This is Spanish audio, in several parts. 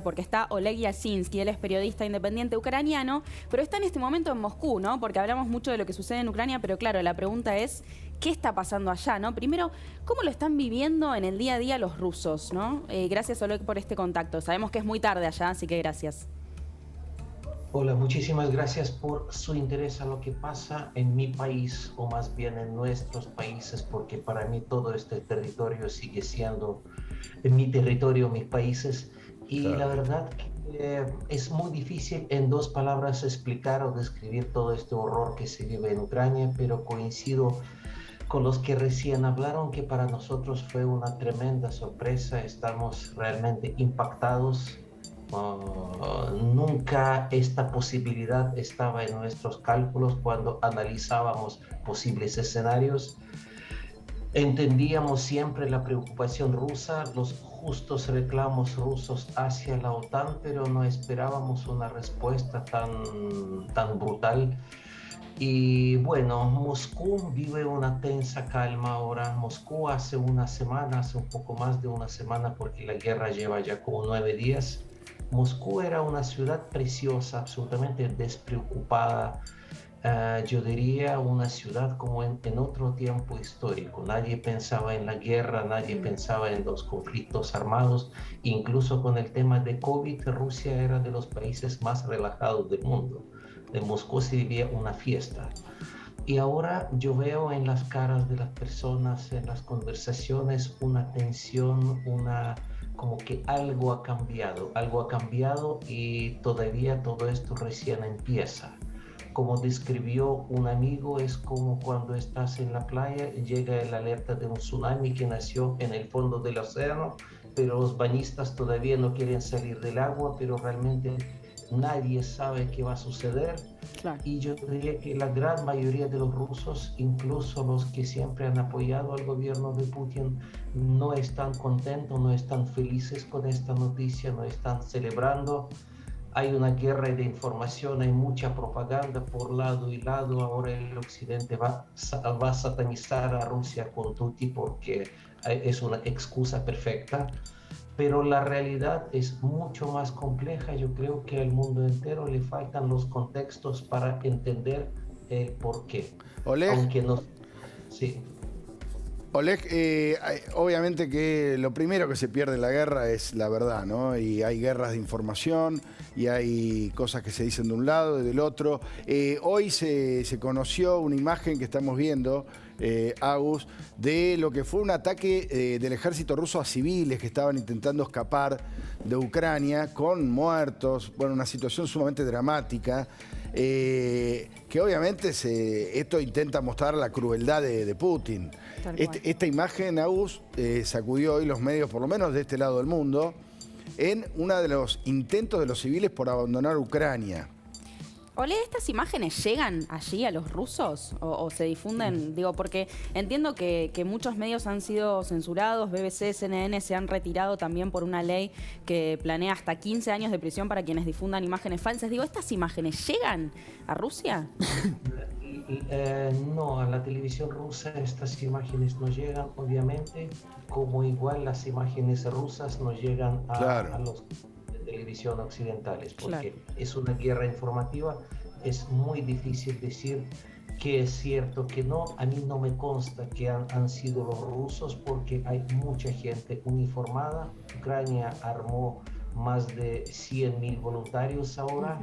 porque está Oleg Yasinski, él es periodista independiente ucraniano, pero está en este momento en Moscú, ¿no? Porque hablamos mucho de lo que sucede en Ucrania, pero claro, la pregunta es, ¿qué está pasando allá, no? Primero, ¿cómo lo están viviendo en el día a día los rusos, no? Gracias, Oleg, por este contacto. Sabemos que es muy tarde allá, así que gracias. Hola, muchísimas gracias por su interés a lo que pasa en mi país, o más bien en nuestros países, porque para mí todo este territorio sigue siendo mi territorio, mis países, y la Claro. verdad que es muy difícil en dos palabras explicar o describir todo este horror que se vive en Ucrania, pero coincido con los que recién hablaron que para nosotros fue una tremenda sorpresa, estamos realmente impactados. Nunca esta posibilidad estaba en nuestros cálculos cuando analizábamos posibles escenarios. Entendíamos siempre la preocupación rusa, los justos reclamos rusos hacia la OTAN, pero no esperábamos una respuesta tan brutal. Y bueno, Moscú vive una tensa calma ahora. Moscú hace una semana, hace un poco más de una semana, porque la guerra lleva ya como 9 días. Moscú era una ciudad preciosa, absolutamente despreocupada. Yo diría una ciudad como en otro tiempo histórico. Nadie pensaba en la guerra, nadie pensaba en los conflictos armados. Incluso con el tema de COVID, Rusia era de los países más relajados del mundo. En Moscú se vivía una fiesta. Y ahora yo veo en las caras de las personas, en las conversaciones, una tensión, como que algo ha cambiado y todavía todo esto recién empieza. Como describió un amigo, es como cuando estás en la playa y llega el alerta de un tsunami que nació en el fondo del océano, pero los bañistas todavía no quieren salir del agua, pero realmente nadie sabe qué va a suceder. Claro. Y yo diría que la gran mayoría de los rusos, incluso los que siempre han apoyado al gobierno de Putin, no están contentos, no están felices con esta noticia, no están celebrando. Hay una guerra de información, hay mucha propaganda por lado y lado. Ahora el occidente va a satanizar a Rusia con Tuti porque es una excusa perfecta, pero la realidad es mucho más compleja. Yo creo que al mundo entero le faltan los contextos para entender el por qué. Oleg, Aunque no, sí. Oleg, obviamente que lo primero que se pierde en la guerra es la verdad, ¿no? Y hay guerras de información y hay cosas que se dicen de un lado y del otro. Hoy se conoció una imagen que estamos viendo, Agus, de lo que fue un ataque del ejército ruso a civiles que estaban intentando escapar de Ucrania con muertos. Bueno, una situación sumamente dramática. Que obviamente esto intenta mostrar la crueldad de Putin. Esta imagen, Agus, sacudió hoy los medios, por lo menos de este lado del mundo, en uno de los intentos de los civiles por abandonar Ucrania. Ole, ¿estas imágenes llegan allí a los rusos o se difunden? Digo, porque entiendo que muchos medios han sido censurados, BBC, CNN se han retirado también por una ley que planea hasta 15 años de prisión para quienes difundan imágenes falsas. Digo, ¿estas imágenes llegan a Rusia? No, a la televisión rusa estas imágenes no llegan, obviamente, como igual las imágenes rusas no llegan Claro. a los de televisión occidentales, porque Claro. es una guerra informativa. Es muy difícil decir que es cierto, que no. A mí no me consta que han sido los rusos, porque hay mucha gente uniformada. Ucrania armó más de 100.000 voluntarios ahora.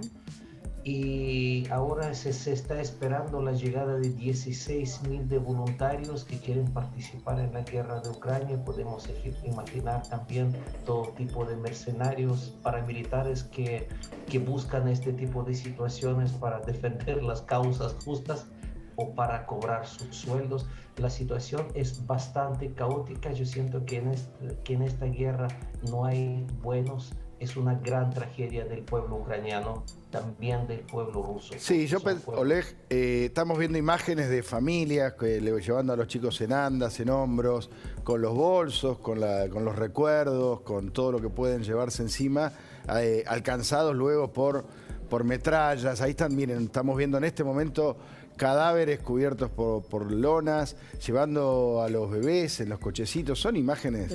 Y ahora se está esperando la llegada de 16.000 de voluntarios que quieren participar en la guerra de Ucrania. Podemos imaginar también todo tipo de mercenarios, paramilitares que buscan este tipo de situaciones para defender las causas justas o para cobrar sus sueldos. La situación es bastante caótica. Yo siento que en esta guerra no hay buenos. Es una gran tragedia del pueblo ucraniano, también del pueblo ruso. Sí, Oleg, estamos viendo imágenes de familias llevando a los chicos en andas, en hombros, con los bolsos, con los recuerdos, con todo lo que pueden llevarse encima, alcanzados luego por metrallas. Ahí están, miren, estamos viendo en este momento cadáveres cubiertos por lonas, llevando a los bebés en los cochecitos. Son imágenes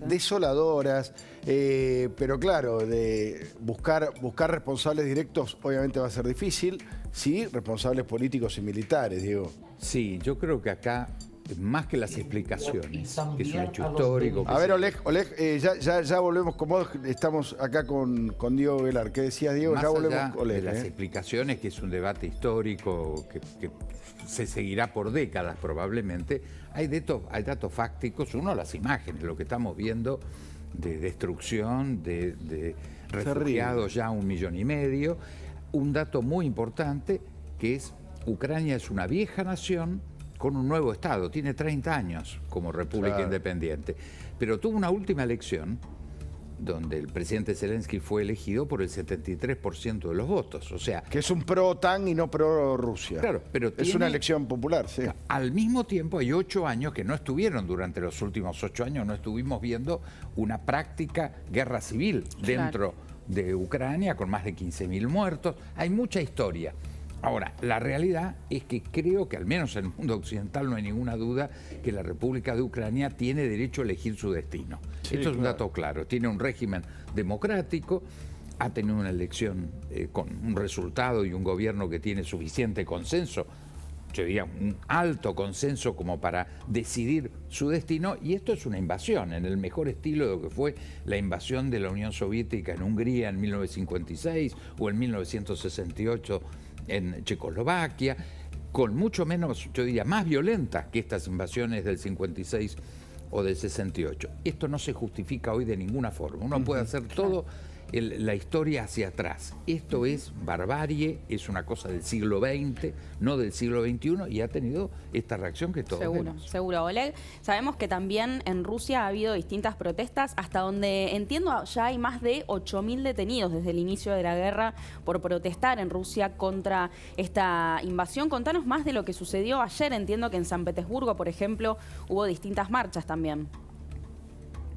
desoladoras. Pero claro, de buscar responsables directos obviamente va a ser difícil. Sí, responsables políticos y militares, Diego. Sí, yo creo que acá, más que las explicaciones, que es un hecho histórico. A ver, Oleg, ya volvemos con vos. Estamos acá con Diego Velar. ¿Qué decías, Diego? Más ya volvemos allá con Oleg. de las explicaciones, que es un debate histórico que se seguirá por décadas probablemente, hay datos fácticos. Uno, las imágenes, lo que estamos viendo de destrucción, de refugiados ya 1,5 millones. Un dato muy importante, que es Ucrania es una vieja nación con un nuevo Estado, tiene 30 años como república independiente, pero tuvo una última elección donde el presidente Zelensky fue elegido por el 73% de los votos, o sea... Que es un pro-OTAN y no pro-Rusia. Claro, pero es una elección popular, sí. Al mismo tiempo hay 8 años que no estuvieron, durante los últimos 8 años no estuvimos viendo una práctica guerra civil dentro de Ucrania, con más de 15.000 muertos. Hay mucha historia. Ahora, la realidad es que creo que al menos en el mundo occidental no hay ninguna duda que la República de Ucrania tiene derecho a elegir su destino. Sí, esto es un dato claro. Tiene un régimen democrático, ha tenido una elección con un resultado y un gobierno que tiene suficiente consenso, yo diría un alto consenso como para decidir su destino, y esto es una invasión en el mejor estilo de lo que fue la invasión de la Unión Soviética en Hungría en 1956 o en 1968 en Checoslovaquia, con mucho menos, yo diría, más violenta que estas invasiones del 56 o del 68. Esto no se justifica hoy de ninguna forma. Uno puede hacer todo la historia hacia atrás. Esto es barbarie, es una cosa del siglo XX, no del siglo XXI, y ha tenido esta reacción que todos vemos. Seguro, Oleg. Sabemos que también en Rusia ha habido distintas protestas, hasta donde entiendo ya hay más de 8.000 detenidos desde el inicio de la guerra por protestar en Rusia contra esta invasión. Contanos más de lo que sucedió ayer. Entiendo que en San Petersburgo, por ejemplo, hubo distintas marchas también.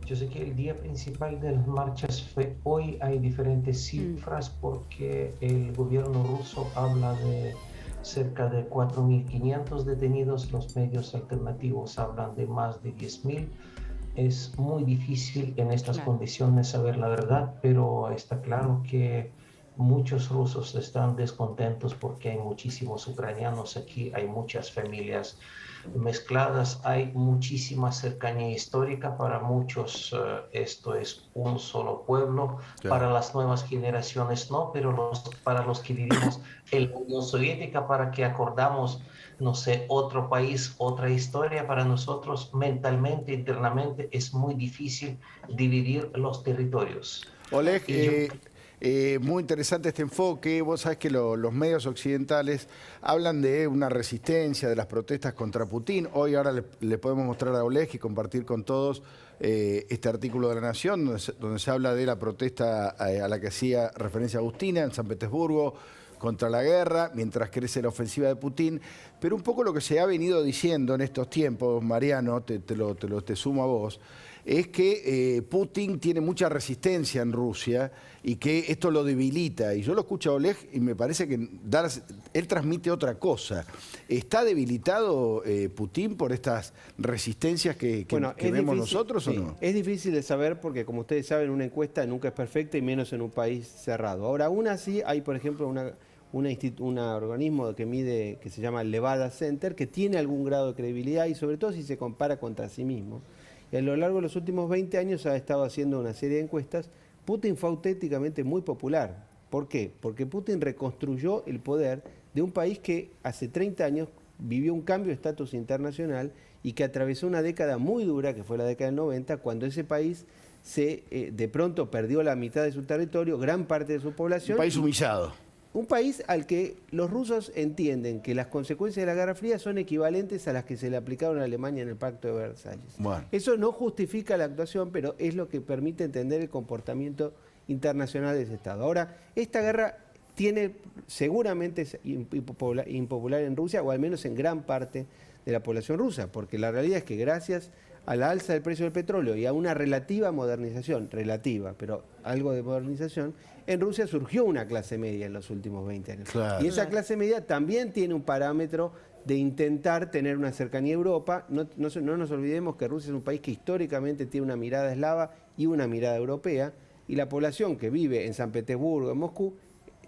Yo sé que el día principal de las marchas fue hoy. Hay diferentes cifras porque el gobierno ruso habla de cerca de 4.500 detenidos, los medios alternativos hablan de más de 10.000. Es muy difícil en estas condiciones saber la verdad, pero está claro que muchos rusos están descontentos porque hay muchísimos ucranianos aquí, hay muchas familias mezcladas, hay muchísima cercanía histórica. Para muchos esto es un solo pueblo, para las nuevas generaciones no, pero para los que vivimos en la Unión Soviética, para que acordamos, no sé, otro país, otra historia, para nosotros mentalmente, internamente es muy difícil dividir los territorios. Oleg, muy interesante este enfoque. Vos sabés que los medios occidentales hablan de una resistencia, de las protestas contra Putin. Hoy ahora le podemos mostrar a Oleg y compartir con todos este artículo de La Nación, donde se habla de la protesta a la que hacía referencia Agustina en San Petersburgo contra la guerra, mientras crece la ofensiva de Putin. Pero un poco lo que se ha venido diciendo en estos tiempos, Mariano, te sumo a vos, es que Putin tiene mucha resistencia en Rusia y que esto lo debilita. Y yo lo escucho a Oleg y me parece que él transmite otra cosa. ¿Está debilitado Putin por estas resistencias que vemos nosotros o no? Es difícil de saber porque, como ustedes saben, una encuesta nunca es perfecta y menos en un país cerrado. Ahora, aún así, hay, por ejemplo, un organismo que mide, que se llama el Levada Center, que tiene algún grado de credibilidad y sobre todo si se compara contra sí mismo. Y a lo largo de los últimos 20 años ha estado haciendo una serie de encuestas. Putin fue auténticamente muy popular. ¿Por qué? Porque Putin reconstruyó el poder de un país que hace 30 años vivió un cambio de estatus internacional y que atravesó una década muy dura, que fue la década del 90, cuando ese país de pronto perdió la mitad de su territorio, gran parte de su población. Un país humillado. Un país al que los rusos entienden que las consecuencias de la Guerra Fría son equivalentes a las que se le aplicaron a Alemania en el Pacto de Versalles. Bueno. Eso no justifica la actuación, pero es lo que permite entender el comportamiento internacional de ese Estado. Ahora, esta guerra seguramente es impopular en Rusia, o al menos en gran parte de la población rusa, porque la realidad es que gracias a la alza del precio del petróleo y a una relativa modernización, pero algo de modernización, en Rusia surgió una clase media en los últimos 20 años. Claro. Y esa clase media también tiene un parámetro de intentar tener una cercanía a Europa. No nos olvidemos que Rusia es un país que históricamente tiene una mirada eslava y una mirada europea, y la población que vive en San Petersburgo, en Moscú,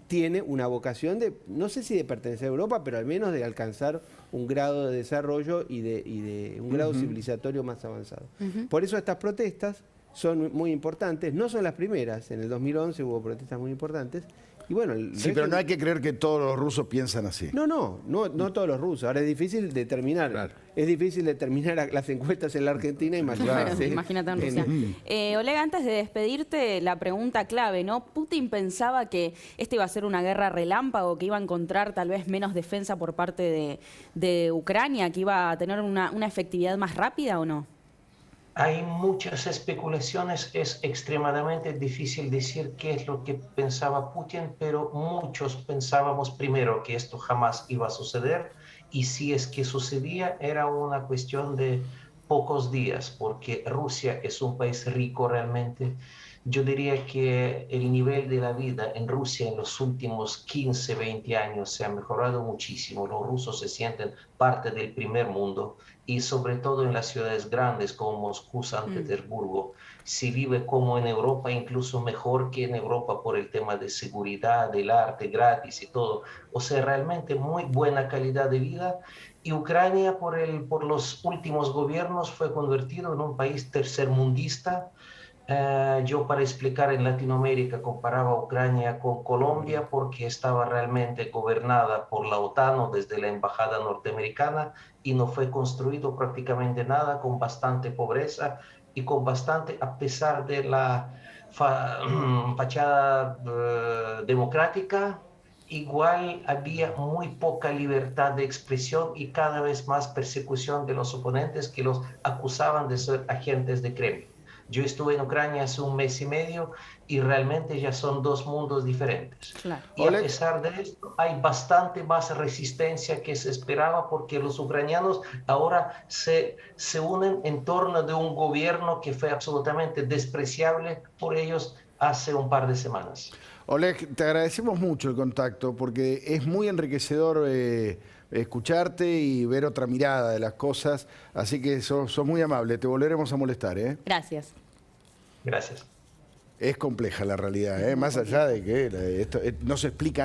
tiene una vocación de, no sé si de pertenecer a Europa, pero al menos de alcanzar un grado de desarrollo y de un grado civilizatorio más avanzado. Por eso estas protestas son muy importantes, no son las primeras, en el 2011 hubo protestas muy importantes, y bueno... Sí, pero no hay que creer que todos los rusos piensan así. No todos los rusos. Ahora es difícil determinar, las encuestas en la Argentina, imagínate. Imagínate en Rusia. Oleg, antes de despedirte, la pregunta clave, ¿no? ¿Putin pensaba que esta iba a ser una guerra relámpago, que iba a encontrar tal vez menos defensa por parte de Ucrania, que iba a tener una efectividad más rápida o no? Hay muchas especulaciones, es extremadamente difícil decir qué es lo que pensaba Putin, pero muchos pensábamos primero que esto jamás iba a suceder, y si es que sucedía era una cuestión de pocos días, porque Rusia es un país rico realmente. Yo diría que el nivel de la vida en Rusia en los últimos 15, 20 años se ha mejorado muchísimo. Los rusos se sienten parte del primer mundo, y sobre todo en las ciudades grandes como Moscú, San Petersburgo, se vive como en Europa, incluso mejor que en Europa por el tema de seguridad, del arte gratis y todo. O sea, realmente muy buena calidad de vida. Y Ucrania por los últimos gobiernos fue convertido en un país tercermundista. Yo, para explicar, en Latinoamérica comparaba a Ucrania con Colombia porque estaba realmente gobernada por la OTAN o desde la embajada norteamericana, y no fue construido prácticamente nada, con bastante pobreza y con bastante, a pesar de la fachada democrática, igual había muy poca libertad de expresión y cada vez más persecución de los oponentes, que los acusaban de ser agentes de Kremlin. Yo estuve en Ucrania hace un mes y medio y realmente ya son dos mundos diferentes. Claro. Y a pesar de esto, hay bastante más resistencia que se esperaba, porque los ucranianos ahora se unen en torno de un gobierno que fue absolutamente despreciable por ellos hace un par de semanas. Oleg, te agradecemos mucho el contacto, porque es muy enriquecedor escucharte y ver otra mirada de las cosas, así que sos muy amable, te volveremos a molestar. Gracias. Gracias. Es compleja la realidad, más allá de que esto no se explica